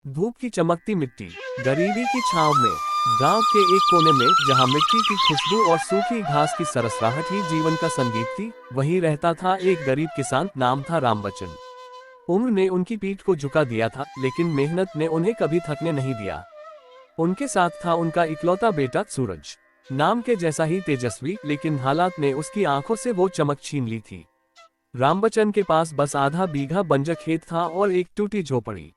धूप की चमकती मिट्टी, गरीबी की छांव में, गांव के एक कोने में जहां मिट्टी की खुशबू और सूखी घास की सरसराहट ही जीवन का संगीत थी, वहीं रहता था एक गरीब किसान। नाम था रामबच्चन। उम्र ने उनकी पीठ को झुका दिया था, लेकिन मेहनत ने उन्हें कभी थकने नहीं दिया। उनके साथ था उनका इकलौता बेटा सूरज, नाम के जैसा ही तेजस्वी, लेकिन हालात ने उसकी आंखों से वो चमक छीन ली थी। रामबच्चन के पास बस आधा बीघा बंजर खेत था और एक टूटी झोपड़ी।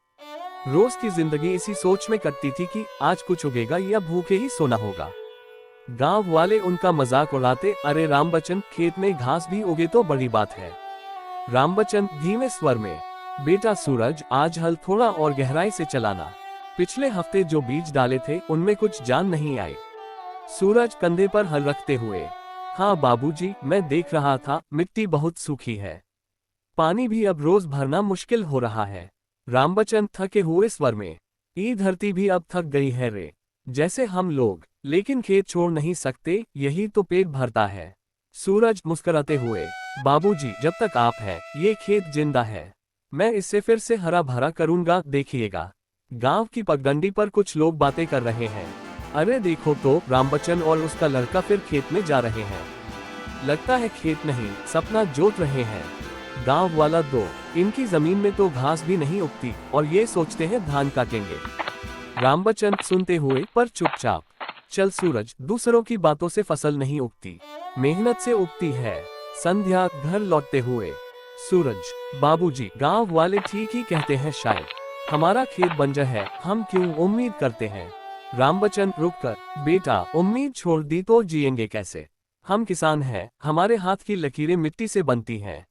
रोज की जिंदगी इसी सोच में कटती थी कि आज कुछ उगेगा या भूखे ही सोना होगा। गांव वाले उनका मजाक उड़ाते, अरे रामबच्चन, खेत में घास भी उगे तो बड़ी बात है। रामबच्चन धीमे स्वर में, बेटा सूरज, आज हल थोड़ा और गहराई से चलाना। पिछले हफ्ते जो बीज डाले थे उनमें कुछ जान नहीं आई। सूरज कंधे पर हल रखते हुए, हाँ बाबूजी, मैं देख रहा था, मिट्टी बहुत सूखी है, पानी भी अब रोज भरना मुश्किल हो रहा है। रामबच्चन थके हुए स्वर में, ये धरती भी अब थक गई है रे, जैसे हम लोग, लेकिन खेत छोड़ नहीं सकते, यही तो पेट भरता है। सूरज मुस्कुराते हुए, बाबूजी, जब तक आप हैं, ये खेत जिंदा है, मैं इसे फिर से हरा भरा करूंगा, देखिएगा। गांव की पगडंडी पर कुछ लोग बातें कर रहे हैं। अरे देखो तो, रामबच्चन और उसका लड़का फिर खेत में जा रहे हैं। लगता है खेत नहीं, सपना जोत रहे हैं। गांव वाला दो, इनकी जमीन में तो घास भी नहीं उगती और ये सोचते हैं धान काटेंगे। रामबच्चन सुनते हुए पर चुपचाप, चल सूरज, दूसरों की बातों से फसल नहीं उगती, मेहनत से उगती है। संध्या घर लौटते हुए, सूरज, बाबूजी, गांव वाले ठीक ही कहते हैं, शायद हमारा खेत बंजर है, हम क्यों उम्मीद करते हैं। रामबच्चन रुककर, बेटा, उम्मीद छोड़ दी तो जिएंगे कैसे। हम किसान हैं, हमारे हाथ की लकीरें मिट्टी से बनती हैं।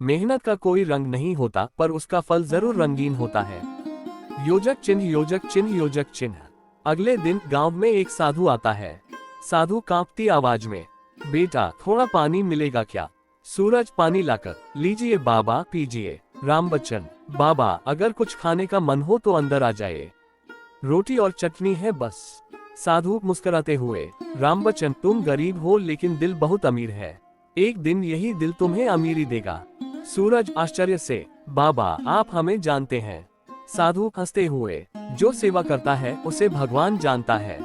मेहनत का कोई रंग नहीं होता, पर उसका फल जरूर रंगीन होता है। योजक चिन्ह, योजक चिन्ह, योजक चिन्ह। अगले दिन गांव में एक साधु आता है। साधु कांपती आवाज में, बेटा, थोड़ा पानी मिलेगा क्या। सूरज पानी लाकर, लीजिए बाबा, पीजिए। रामबच्चन, बाबा, अगर कुछ खाने का मन हो तो अंदर आ जाए, रोटी और चटनी है बस। साधु मुस्कुराते हुए, रामबच्चन, तुम गरीब हो लेकिन दिल बहुत अमीर है, एक दिन यही दिल तुम्हें अमीरी देगा। सूरज आश्चर्य से, बाबा, आप हमें जानते हैं। साधु हंसते हुए, जो सेवा करता है उसे भगवान जानता है।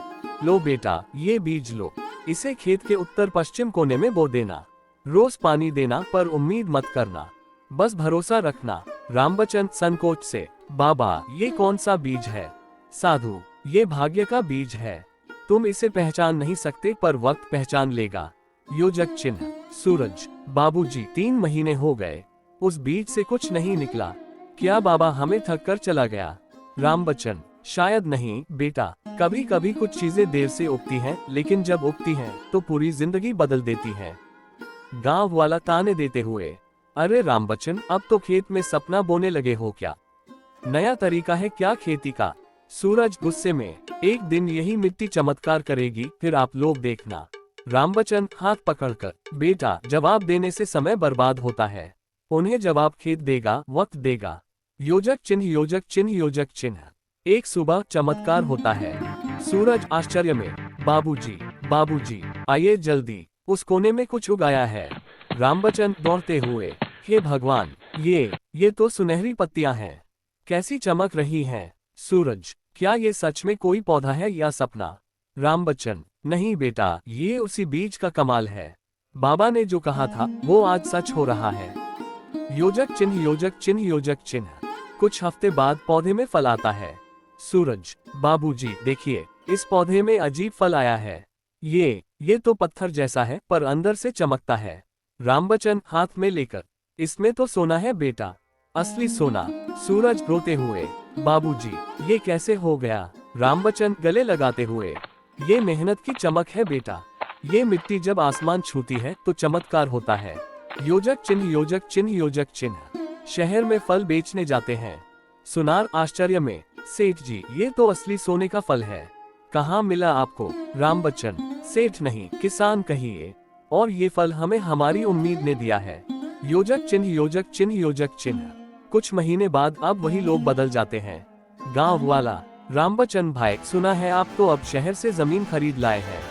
लो बेटा, ये बीज लो, इसे खेत के उत्तर पश्चिम कोने में बो देना। रोज पानी देना, पर उम्मीद मत करना, बस भरोसा रखना। रामबच्चन संकोच से, बाबा, ये कौन सा बीज है। साधु, ये भाग्य का बीज है, तुम इसे पहचान नहीं सकते, पर वक्त पहचान लेगा। योजक चिन्ह, सूरज, बाबूजी, 3 महीने हो गए, उस बीज से कुछ नहीं निकला, क्या बाबा हमें थक कर चला गया। रामबच्चन, शायद नहीं बेटा, कभी कभी कुछ चीजें देर से उगती हैं, लेकिन जब उगती हैं तो पूरी जिंदगी बदल देती हैं। गांव वाला ताने देते हुए, अरे रामबच्चन, अब तो खेत में सपना बोने लगे हो क्या, नया तरीका है क्या खेती का। सूरज गुस्से में, एक दिन यही मिट्टी चमत्कार करेगी, फिर आप लोग देखना। रामबच्चन हाथ पकड़कर, बेटा, जवाब देने से समय बर्बाद होता है, उन्हें जवाब खेत देगा, वक्त देगा। योजक चिन्ह, योजक चिन्ह, योजक चिन्ह। एक सुबह चमत्कार होता है। सूरज आश्चर्य में, बाबूजी, बाबूजी, आइए जल्दी, उस कोने में कुछ उगाया है। रामबच्चन दौड़ते हुए, हे भगवान, ये तो सुनहरी पत्तियां हैं, कैसी चमक रही हैं। सूरज, क्या ये सच में कोई पौधा है या सपना। रामबच्चन, नहीं बेटा, ये उसी बीज का कमाल है, बाबा ने जो कहा था वो आज सच हो रहा है। योजक चिन्ह, योजक चिन्ह, योजक चिन्ह। कुछ हफ्ते बाद पौधे में फल आता है। सूरज, बाबूजी, देखिए, इस पौधे में अजीब फल आया है, ये तो पत्थर जैसा है, पर अंदर से चमकता है। रामबच्चन हाथ में लेकर, इसमें तो सोना है बेटा, असली सोना। सूरज रोते हुए, बाबूजी, ये कैसे हो गया। रामबच्चन गले लगाते हुए, ये मेहनत की चमक है बेटा, ये मिट्टी जब आसमान छूती है तो चमत्कार होता है। योजक चिन्ह, योजक चिन्ह, योजक चिन्ह। शहर में फल बेचने जाते हैं। सुनार आश्चर्य में, सेठ जी, ये तो असली सोने का फल है, कहाँ मिला आपको। रामबच्चन, सेठ नहीं, किसान कहिए, और ये फल हमें हमारी उम्मीद ने दिया है। योजक चिन्ह, योजक चिन्ह, योजक चिन्ह। कुछ महीने बाद अब वही लोग बदल जाते हैं। गांव वाला, रामबच्चन भाई, सुना है आप तो अब शहर से जमीन खरीद लाए हैं।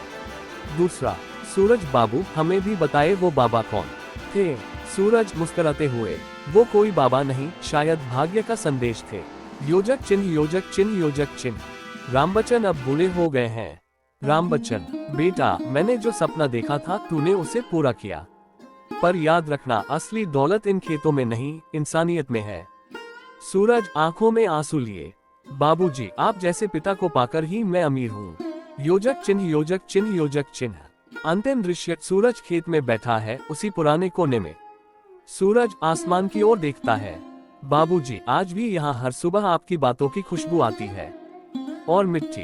दूसरा, सूरज बाबू, हमें भी बताए वो बाबा कौन थे। सूरज मुस्कुराते हुए, वो कोई बाबा नहीं, शायद भाग्य का संदेश थे। योजक चिन्ह योजक चिन्ह योजक चिन्ह। रामबच्चन अब बूढ़े हो गए हैं। रामबच्चन, बेटा मैंने जो सपना देखा था तूने उसे पूरा किया, पर याद रखना असली दौलत इन खेतों में नहीं इंसानियत में है। सूरज, आंखों में आंसू लिए, बाबूजी आप जैसे पिता को पाकर ही मैं अमीर हूँ। योजक चिन्ह योजक चिन्ह योजक चिन्ह। अंतिम दृश्य, सूरज खेत में बैठा है उसी पुराने कोने में। सूरज आसमान की ओर देखता है। बाबूजी आज भी यहाँ हर सुबह आपकी बातों की खुशबू आती है। और मिट्टी